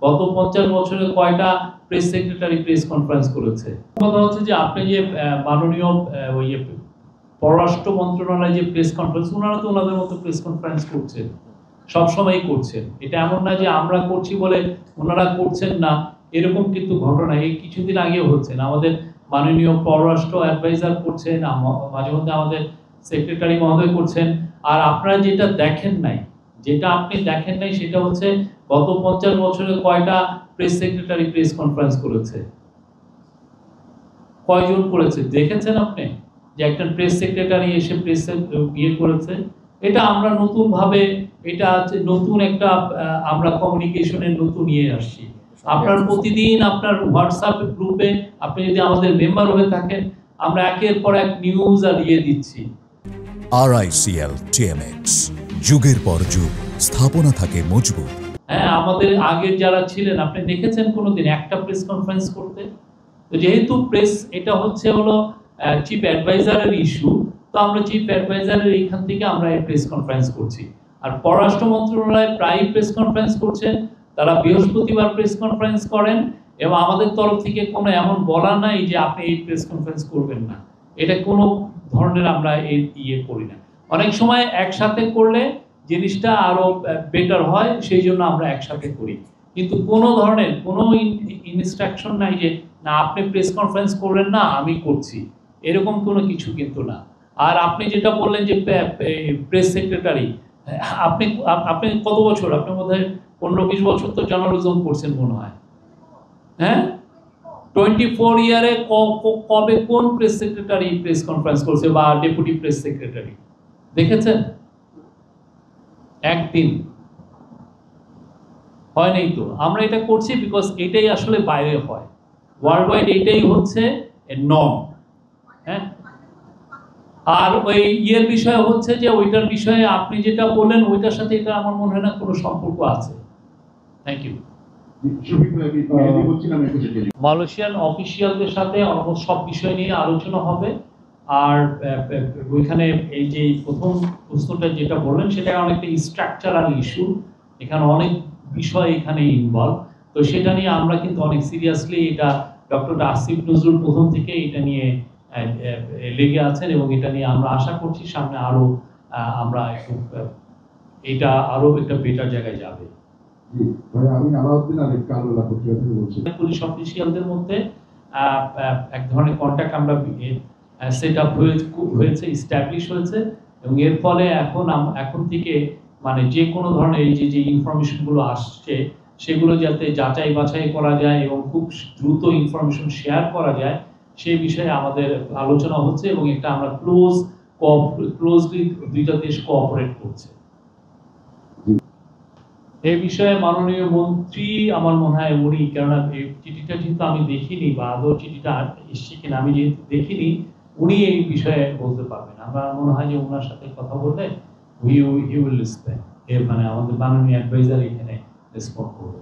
গত 50 বছরে কয়টা প্রেস সেক্রেটারি প্রেস কনফারেন্স করেছে? কথা হচ্ছে যে আপনি যে মাননীয় ওই পররাষ্ট্র মন্ত্রণালয় যে প্রেস কনফারেন্স, ওনারা তো ওনাদের মতো প্রেস কনফারেন্স করছেন, সবসময়ই করছেন। এটা এমন না যে আমরা করছি বলে ওনারা করছেন না, এরকম কিন্তু ঘটনা এই কিছুদিন আগেও হচ্ছে না। আমাদের মাননীয় পররাষ্ট্র অ্যাডভাইজার করছেন, মাঝে মধ্যে আমাদের সেক্রেটারি মহোদয় করছেন। আর আপনারা যেটা দেখেন নাই, সেটা হচ্ছে গত 50 বছরে কয়টা প্রেস সেক্রেটারি প্রেস কনফারেন্স করেছে? কয়জন করেছে দেখেছেন আপনি? যে একটা প্রেস সেক্রেটারি এসে প্রেসে করেছে? এটা আমরা নতুন ভাবে, এটা নতুন একটা আমরা কমিউনিকেশনের নতুন আসছি। আপনার প্রতিদিন আপনার হোয়াটসঅ্যাপ গ্রুপে আপনি যদি আমাদের মেম্বার হয়ে থাকেন, আমরা একের পর এক নিউজ আর দিচ্ছি। RICL TMX, যুগের পর যুগ স্থাপনা থাকে মজবুত। হ্যাঁ, আমাদের আগের যারা ছিলেন, আপনি দেখেছেন কোনোদিন একটা প্রেস কনফারেন্স করতে? তো যেহেতু প্রেস এটা হলো চিফ অ্যাডভাইজারের ইস্যু, তো আমরা চিফ অ্যাডভাইজারের এইখান থেকে আমরা এই প্রেস কনফারেন্স করছি। আর পররাষ্ট্র মন্ত্রণালয় প্রায় প্রেস কনফারেন্স করছে, তারা বৃহস্পতিবার প্রেস কনফারেন্স করেন, এবং আমাদের তরফ থেকে কোনো এমন বলা নাই যে আপনি এই প্রেস কনফারেন্স করবেন না। এটা কোনো ধরনের আমরা করি না। অনেক সময় একসাথে করলে জিনিসটা আরো বেটার হয়, সেই জন্য আমরা একসাথে করি। কিন্তু কোনো ধরনের কোনো ইনস্ট্রাকশন নাই যে না আপনি প্রেস কনফারেন্স করবেন না, আমি করছি, এরকম কোনো কিছু কিন্তু না। আর আপনি যেটা বললেন যে প্রেস সেক্রেটারি, আপনি কত বছর, আপনি বোধহয় 15-20 বছর তো জার্নালিজম করছেন মনে হয়, হ্যাঁ? 24 ইয়ারে কবে কোন প্রেস সেক্রেটারি প্রেস কনফারেন্স করছে বা ডেপুটি প্রেস সেক্রেটারি দেখেছেন? একদিন হয় নাই। তো আমরা এটা করছি বিকজ এটাই আসলে বাইরে হয়, ওয়ার্ল্ড ওয়াইড এটাই হচ্ছে নর্ম। হ্যাঁ, আর ওই বিষয় হচ্ছে যে ওইটার বিষয়ে আপনি যেটা বললেন ওইটার সাথে এটা আমার মনে হয় না কোনো সম্পর্ক আছে। Thank you. মালয়েশিয়ান অফিসিয়ালদের সাথে অলমোস্ট সব বিষয় নিয়ে আলোচনা হবে। আর ওইখানে এই যে প্রথম প্রশ্নটা যেটা বললেন সেটা অনেকটা স্ট্রাকচারাল ইস্যু, এখানে অনেক বিষয় এখানে ইনভলভ। তো সেটা নিয়ে আমরা কিন্তু অনেক সিরিয়াসলি, এটা ডক্টর আসিফ নজরুল প্রথম থেকে এটা নিয়ে লেগে আছেন, এবং এটা নিয়ে আমরা আশা করছি সামনে আরো আমরা এটা আরো একটা বেটার জায়গায় যাবে। আমি আলাউদ্দিন আরিফ কালুলা পত্রিকা থেকে বলছি। পুলিশ অফিসিয়ালদের মধ্যে এক ধরনের কন্ট্যাক্ট আমরা সেট আপ হয়েছে, এস্টাবলিশ হয়েছে, এবং এর ফলে এখন থেকে মানে যে কোনো ধরনের এই যে ইনফরমেশনগুলো আসছে সেগুলো যাতে যাচাই বাছাই করা যায় এবং খুব দ্রুত ইনফরমেশন শেয়ার করা যায়, সেই বিষয়ে আমাদের আলোচনা হচ্ছে, এবং এটা আমরা ক্লোজলি দুইটা দেশ কোঅপারেট করছে। এই বিষয়ে মাননীয় মন্ত্রী আমার মনে হয় উনি, কেননা এই চিঠিটা যেহেতু আমি দেখিনি বা আদৌ চিঠিটা এসছে কিনা আমি যেহেতু দেখিনি, উনি এই বিষয়ে বলতে পারবেন। আমার মনে হয় যে ওনার সাথে কথা বললে হি উইল রেসপন্ড, মানে আমাদের মাননীয় অ্যাডভাইজার এখানে রেসপন্ড করবে।